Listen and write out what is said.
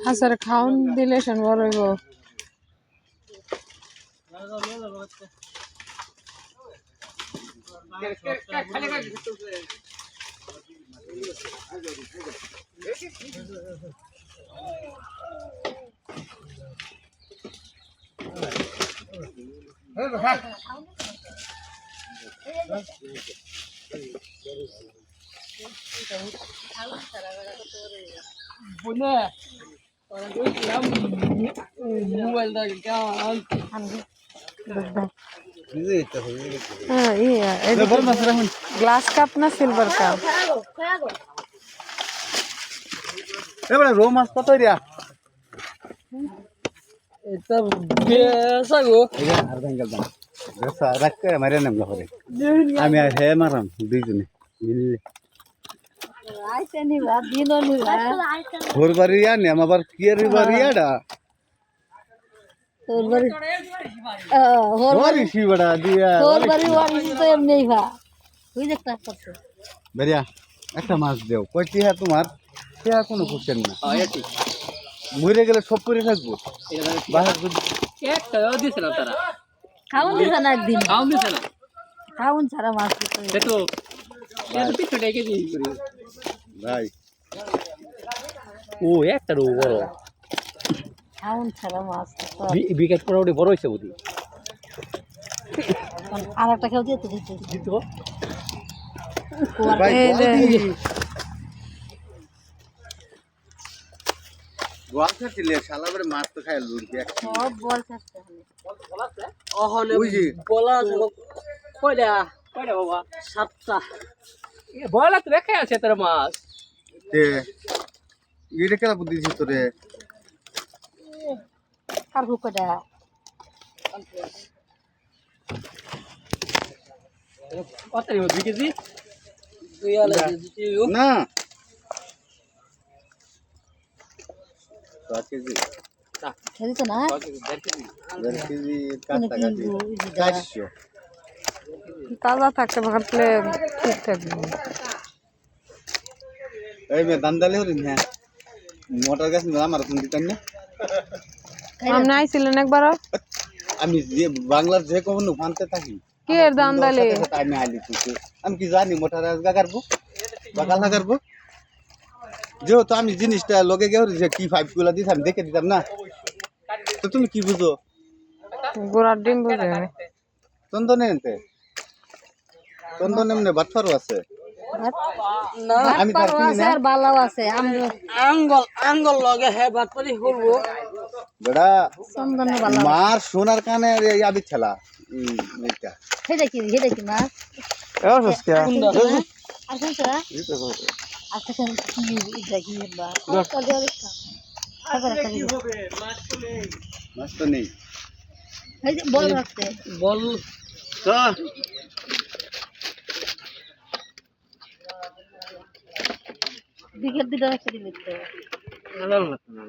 হাসার খাওন দিলে সম্ভব হইব গ্লাস কাপ না সিলভার কাপ এবারে রো মাছ কত রিয়া এটা বেসা গো আর বেঙ্গল দাম বেসা রাখতে মারে নাম ঘরে আমি আর হে মারাম দুইজনে মিললে ঘর বাড়ি আনে আমার কি আর বাড়ি আডা তোর বাড়ি বাড়ি সি বড়া দিয়া তোর বাড়ি বাড়ি তো এমনি ভা তুই দেখতে করছ বেরিয়া একটা মাছ দেও কয়টি হ্যাঁ তোমার টিয়া কোনো কোশ্চেন না মরে গেলে সব করে থাকবো বাহার একটা দিছে না তারা খাওন দিছ না একদিন খাওন দিছে না খাওন ছাড়া মাছ সে তো এত পিছু ডেকে দিই ভাই ও একটা রো বড় খাওন ছাড়া মাছ বিকেট করে ওটা বড় হইছে বুঝি আর একটা খেয়ে দিয়ে তো দিতে দিত ভাই গোয়াল খাচ্ছিলে শালা করে মাছ তো খাই লুড়কে সব বল চেষ্টা হলে ওই যে বলা আছে কয়টা বাবা সাতটা বলা তো রেখে আছে তোর মাছ তে এটা কেলা বুদ্ধি দিছিস তোরে আর হুকটা কত নিব 2 কেজি 2 আলা কেজি না 5 কেজি খেলি তো না 1 কেজি কাটা কাটি 400 তাজা থাকতে ভাবলে ঠিক থাকবে এই মে দান্দালে হরিন হ্যাঁ মোটর গাছ না আমার ফোন দিতেন না আপনি আইছিলেন একবার আমি যে বাংলার যে কোনো ফানতে থাকি কি এর দাম দালে আমি আইলি তুই আমি কি জানি মোটর গাছ গাগারবো বাগাল লাগারবো যেহেতু আমি জিনিসটা লগে গেছি যে কি 5 গুলা দিতাম দেখে দিতাম না তো তুমি কি বুঝো গোড়ার ডিম বুঝে চন্দনে এনতে চন্দন এমনি বাটফারও আছে না আমি তার কিনি না আর বালাও আছে আঙ্গল লগে হে বাত পরি হলবো বড়া চন্দন বালা মার সোনার কানে আবি খেলা এইটা হেডা কি মাছ এও সস্তা আর কোনটা আচ্ছা কেন কি দেখি বা মাছ তো নেই এই যে বল রাখতে বল তো বিকেল দিটা রেখে দিলি তো ভালো লাগতো না